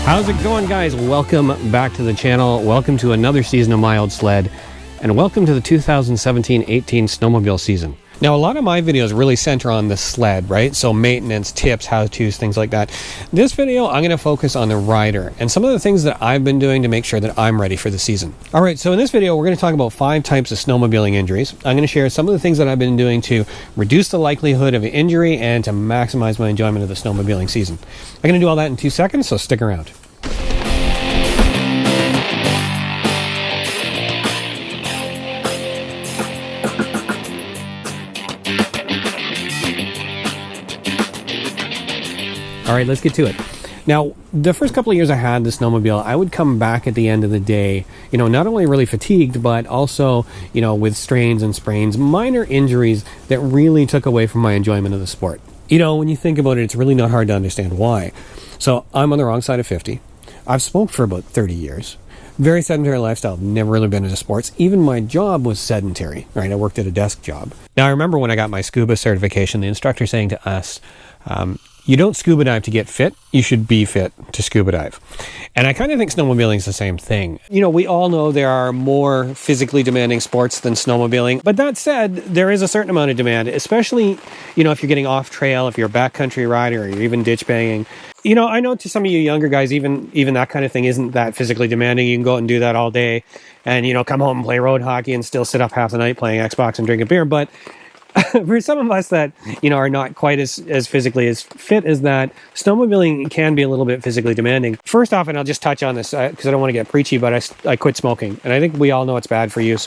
How's it going, guys? Welcome back to the channel. Welcome to another season of My Old Sled, and welcome to the 2017-18 snowmobile season. Now, a lot of my videos really center on the sled, right? So maintenance, tips, how-tos, things like that. This video, I'm going to focus on the rider and some of the things that I've been doing to make sure that I'm ready for the season. All right, so in this video, we're going to talk about 5 types of snowmobiling injuries. I'm going to share some of the things that I've been doing to reduce the likelihood of injury and to maximize my enjoyment of the snowmobiling season. I'm going to do all that in 2 seconds, so stick around. All right, let's get to it. Now, the first couple of years I had the snowmobile, I would come back at the end of the day, not only really fatigued, but also, with strains and sprains, minor injuries that really took away from my enjoyment of the sport. When you think about it, it's really not hard to understand why. So I'm on the wrong side of 50. I've smoked for about 30 years. Very sedentary lifestyle, never really been into sports. Even my job was sedentary, right? I worked at a desk job. Now, I remember when I got my scuba certification, the instructor saying to us, you don't scuba dive to get fit, you should be fit to scuba dive. And I kind of think snowmobiling is the same thing. We all know there are more physically demanding sports than snowmobiling. But that said, there is a certain amount of demand, especially, if you're getting off trail, if you're a backcountry rider, or you're even ditch banging. I know to some of you younger guys, even that kind of thing isn't that physically demanding. You can go out and do that all day and, come home and play road hockey and still sit up half the night playing Xbox and drinking beer. But for some of us that, are not quite as physically as fit as that, snowmobiling can be a little bit physically demanding. First off, and I'll just touch on this because I don't want to get preachy, but I quit smoking. And I think we all know it's bad for you.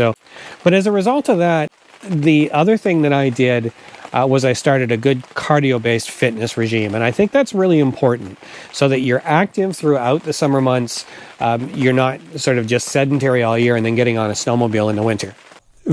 But as a result of that, the other thing that I did was I started a good cardio-based fitness regime. And I think that's really important so that you're active throughout the summer months. You're not sort of just sedentary all year and then getting on a snowmobile in the winter.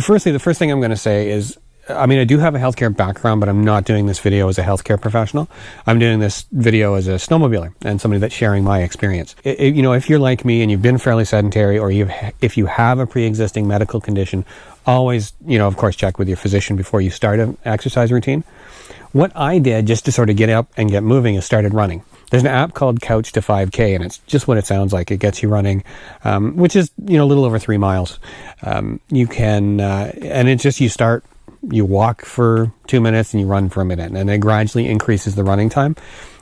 Firstly, the first thing I'm going to say is, I do have a healthcare background, but I'm not doing this video as a healthcare professional. I'm doing this video as a snowmobiler and somebody that's sharing my experience. If you're like me and you've been fairly sedentary, or if you have a pre-existing medical condition, always, of course, check with your physician before you start an exercise routine. What I did just to sort of get up and get moving is started running. There's an app called Couch to 5K, and it's just what it sounds like. It gets you running, which is, a little over 3 miles. You can, and it's just you walk for 2 minutes and you run for a minute, and it gradually increases the running time.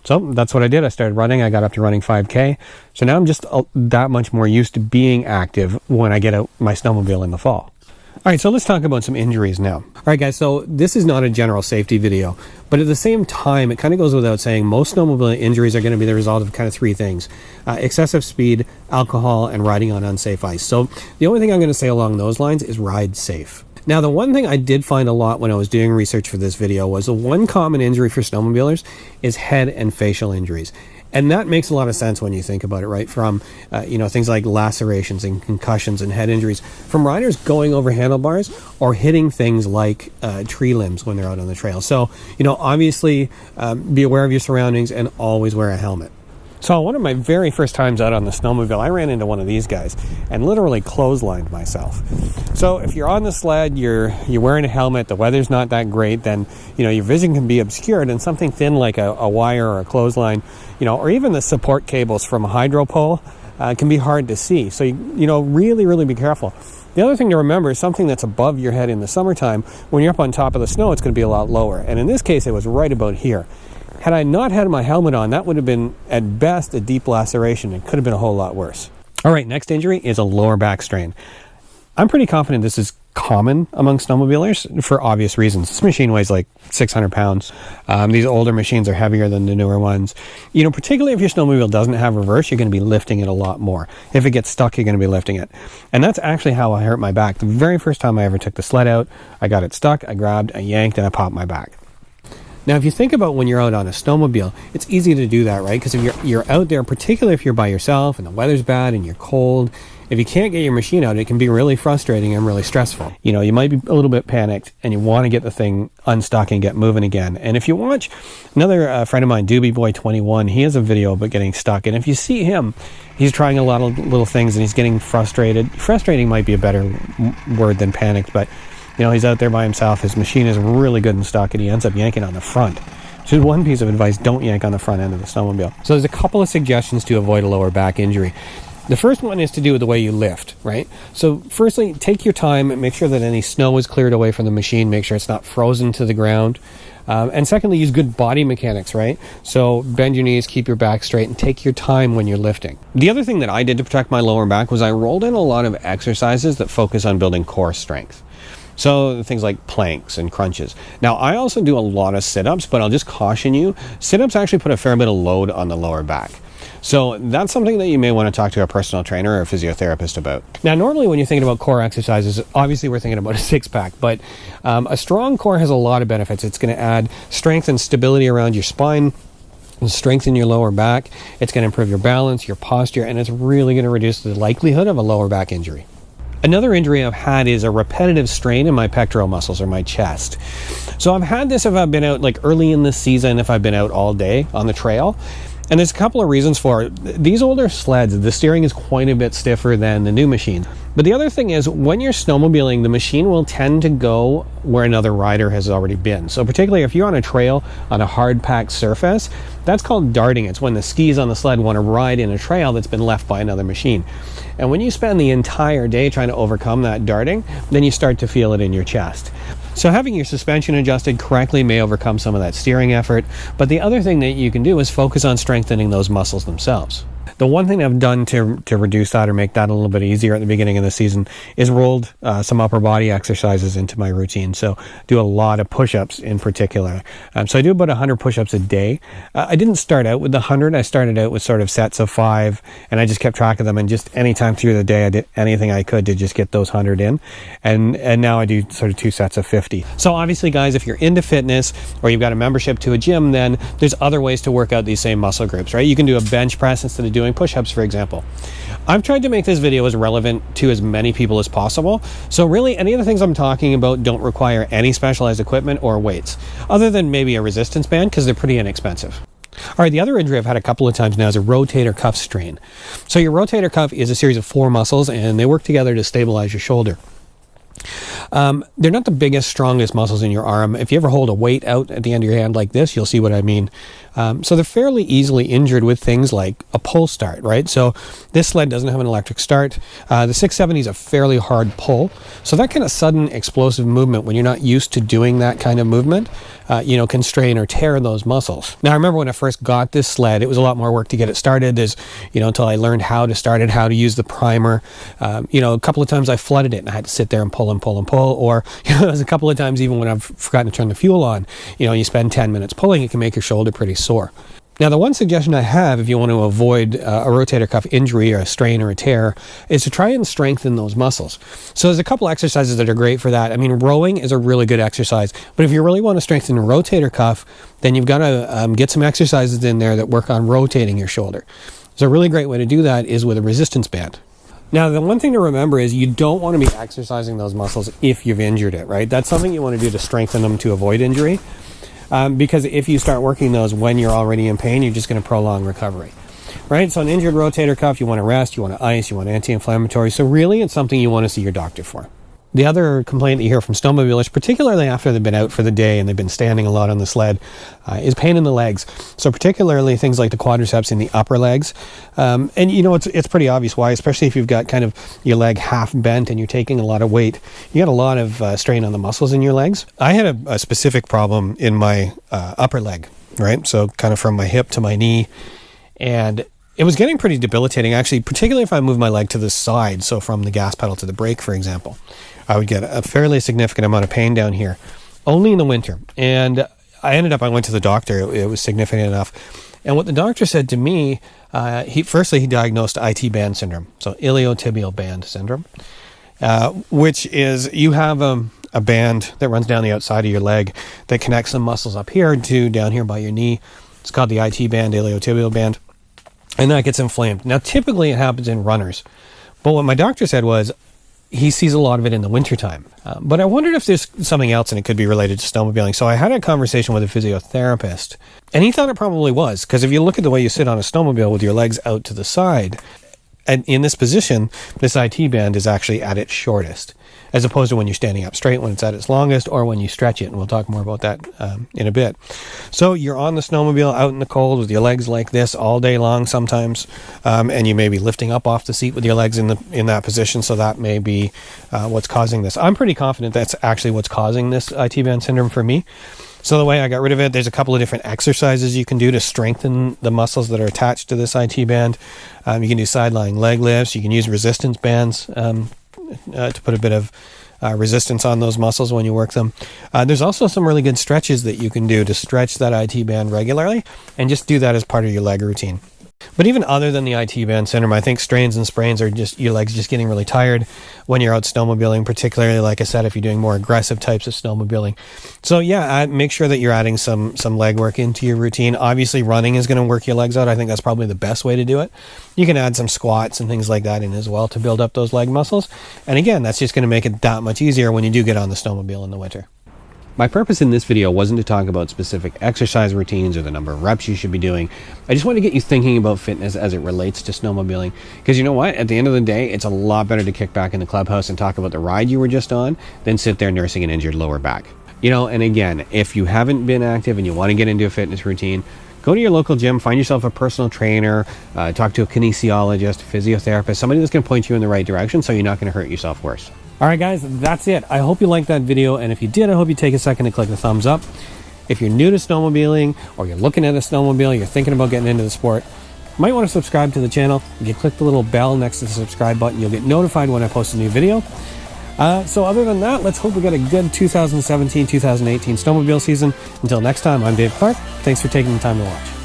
So that's what I did. I started running. I got up to running 5K. So now I'm just that much more used to being active when I get out my snowmobile in the fall. All right, so let's talk about some injuries now. All right, guys, so this is not a general safety video, but at the same time, it kind of goes without saying, most snowmobile injuries are going to be the result of kind of 3 things: excessive speed, alcohol, and riding on unsafe ice. So the only thing I'm going to say along those lines is ride safe. Now, the one thing I did find a lot when I was doing research for this video was the one common injury for snowmobilers is head and facial injuries. And that makes a lot of sense when you think about it, right? From, things like lacerations and concussions and head injuries from riders going over handlebars or hitting things like tree limbs when they're out on the trail. So, obviously be aware of your surroundings and always wear a helmet. So one of my very first times out on the snowmobile, I ran into one of these guys and literally clotheslined myself. So if you're on the sled, you're wearing a helmet, the weather's not that great, then, your vision can be obscured, and something thin like a wire or a clothesline, or even the support cables from a hydro pole can be hard to see. So, really, really be careful. The other thing to remember is something that's above your head in the summertime. When you're up on top of the snow, it's going to be a lot lower. And in this case, it was right about here. Had I not had my helmet on, that would have been, at best, a deep laceration. It could have been a whole lot worse. All right, next injury is a lower back strain. I'm pretty confident this is common among snowmobilers for obvious reasons. This machine weighs like 600 pounds. These older machines are heavier than the newer ones. Particularly if your snowmobile doesn't have reverse, you're going to be lifting it a lot more. If it gets stuck, you're going to be lifting it. And that's actually how I hurt my back. The very first time I ever took the sled out, I got it stuck, I grabbed, I yanked, and I popped my back. Now, if you think about when you're out on a snowmobile, it's easy to do that, right? Because if you're out there, particularly if you're by yourself and the weather's bad and you're cold, if you can't get your machine out, it can be really frustrating and really stressful. You might be a little bit panicked and you want to get the thing unstuck and get moving again. And if you watch another friend of mine, Doobie Boy 21, he has a video about getting stuck. And if you see him, he's trying a lot of little things and he's getting frustrated. Frustrating might be a better word than panicked, but he's out there by himself. His machine is really good and stuck, and he ends up yanking on the front. Just one piece of advice, don't yank on the front end of the snowmobile. So there's a couple of suggestions to avoid a lower back injury. The first one is to do with the way you lift, right? So firstly, take your time and make sure that any snow is cleared away from the machine. Make sure it's not frozen to the ground. And secondly, use good body mechanics, right? So bend your knees, keep your back straight, and take your time when you're lifting. The other thing that I did to protect my lower back was I rolled in a lot of exercises that focus on building core strength. So things like planks and crunches. Now, I also do a lot of sit-ups, but I'll just caution you, sit-ups actually put a fair bit of load on the lower back. So that's something that you may want to talk to a personal trainer or a physiotherapist about. Now, normally when you're thinking about core exercises, obviously we're thinking about a six-pack, but a strong core has a lot of benefits. It's going to add strength and stability around your spine, strengthen your lower back. It's going to improve your balance, your posture, and it's really going to reduce the likelihood of a lower back injury. Another injury I've had is a repetitive strain in my pectoral muscles or my chest. So I've had this if I've been out like early in the season, if I've been out all day on the trail. And there's a couple of reasons for it. These older sleds, the steering is quite a bit stiffer than the new machine. But the other thing is, when you're snowmobiling, the machine will tend to go where another rider has already been. So particularly if you're on a trail on a hard-packed surface, that's called darting. It's when the skis on the sled want to ride in a trail that's been left by another machine. And when you spend the entire day trying to overcome that darting, then you start to feel it in your chest. So having your suspension adjusted correctly may overcome some of that steering effort, but the other thing that you can do is focus on strengthening those muscles themselves. The one thing I've done to reduce that or make that a little bit easier at the beginning of the season is rolled some upper body exercises into my routine. So do a lot of push-ups in particular. So I do about 100 push-ups a day. I didn't start out with the 100. I started out with sort of sets of 5, and I just kept track of them. And just any time through the day, I did anything I could to just get those 100 in. And now I do sort of 2 sets of 50. So obviously, guys, if you're into fitness or you've got a membership to a gym, then there's other ways to work out these same muscle groups, right? You can do a bench press instead of doing push-ups, for example. I've tried to make this video as relevant to as many people as possible. So really, any of the things I'm talking about don't require any specialized equipment or weights, other than maybe a resistance band, because they're pretty inexpensive. All right, the other injury I've had a couple of times now is a rotator cuff strain. So your rotator cuff is a series of 4 muscles, and they work together to stabilize your shoulder. They're not the biggest, strongest muscles in your arm. If you ever hold a weight out at the end of your hand like this, you'll see what I mean. So they're fairly easily injured with things like a pull start, right? So this sled doesn't have an electric start. The 670 is a fairly hard pull. So that kind of sudden explosive movement, when you're not used to doing that kind of movement, can strain or tear those muscles. Now, I remember when I first got this sled, it was a lot more work to get it started. Until I learned how to start it, how to use the primer. A couple of times I flooded it and I had to sit there and pull and pull and pull. Or, there's a couple of times even when I've forgotten to turn the fuel on, you spend 10 minutes pulling, it can make your shoulder pretty sore. Now, the one suggestion I have if you want to avoid a rotator cuff injury or a strain or a tear is to try and strengthen those muscles. So there's a couple exercises that are great for that. I mean, rowing is a really good exercise, but if you really want to strengthen a rotator cuff, then you've got to get some exercises in there that work on rotating your shoulder. So a really great way to do that is with a resistance band. Now, the one thing to remember is you don't want to be exercising those muscles if you've injured it, right? That's something you want to do to strengthen them to avoid injury. Because if you start working those when you're already in pain, you're just going to prolong recovery, right? So an injured rotator cuff, you want to rest, you want to ice, you want anti-inflammatory. So really, it's something you want to see your doctor for. The other complaint that you hear from snowmobilers, particularly after they've been out for the day and they've been standing a lot on the sled, is pain in the legs. So particularly things like the quadriceps in the upper legs. It's pretty obvious why, especially if you've got kind of your leg half bent and you're taking a lot of weight. You got a lot of strain on the muscles in your legs. I had a specific problem in my upper leg, right? So kind of from my hip to my knee. And it was getting pretty debilitating, actually, particularly if I moved my leg to the side. So from the gas pedal to the brake, for example, I would get a fairly significant amount of pain down here, only in the winter. And I went to the doctor. It was significant enough. And what the doctor said to me, he diagnosed IT band syndrome, so iliotibial band syndrome, which is you have a band that runs down the outside of your leg that connects the muscles up here to down here by your knee. It's called the IT band, iliotibial band. And that gets inflamed. Now, typically it happens in runners. But what my doctor said was he sees a lot of it in the wintertime. But I wondered if there's something else and it could be related to snowmobiling. So I had a conversation with a physiotherapist. And he thought it probably was. Because if you look at the way you sit on a snowmobile with your legs out to the side, and in this position, this IT band is actually at its shortest, as opposed to when you're standing up straight, when it's at its longest, or when you stretch it. And we'll talk more about that in a bit. So you're on the snowmobile out in the cold with your legs like this all day long sometimes, and you may be lifting up off the seat with your legs in that position. So that may be what's causing this. I'm pretty confident that's actually what's causing this IT band syndrome for me. So the way I got rid of it, there's a couple of different exercises you can do to strengthen the muscles that are attached to this IT band. You can do side-lying leg lifts. You can use resistance bands to put a bit of resistance on those muscles when you work them. There's also some really good stretches that you can do to stretch that IT band regularly, and just do that as part of your leg routine. But even other than the IT band syndrome, I think strains and sprains are just your legs just getting really tired when you're out snowmobiling, particularly, like I said, if you're doing more aggressive types of snowmobiling. So yeah, make sure that you're adding some leg work into your routine. Obviously, running is going to work your legs out. I think that's probably the best way to do it. You can add some squats and things like that in as well to build up those leg muscles. And again, that's just going to make it that much easier when you do get on the snowmobile in the winter. My purpose in this video wasn't to talk about specific exercise routines or the number of reps you should be doing. I just want to get you thinking about fitness as it relates to snowmobiling. Because you know what? At the end of the day, it's a lot better to kick back in the clubhouse and talk about the ride you were just on than sit there nursing an injured lower back. You know, and again, if you haven't been active and you want to get into a fitness routine, go to your local gym, find yourself a personal trainer, talk to a kinesiologist, a physiotherapist, somebody that's going to point you in the right direction so you're not going to hurt yourself worse. All right, guys, that's it. I hope you liked that video, and if you did, I hope you take a second to click the thumbs up. If you're new to snowmobiling, or you're looking at a snowmobile, you're thinking about getting into the sport, you might want to subscribe to the channel. If you click the little bell next to the subscribe button, you'll get notified when I post a new video. So other than that, let's hope we got a good 2017-2018 snowmobile season. Until next time, I'm Dave Clark. Thanks for taking the time to watch.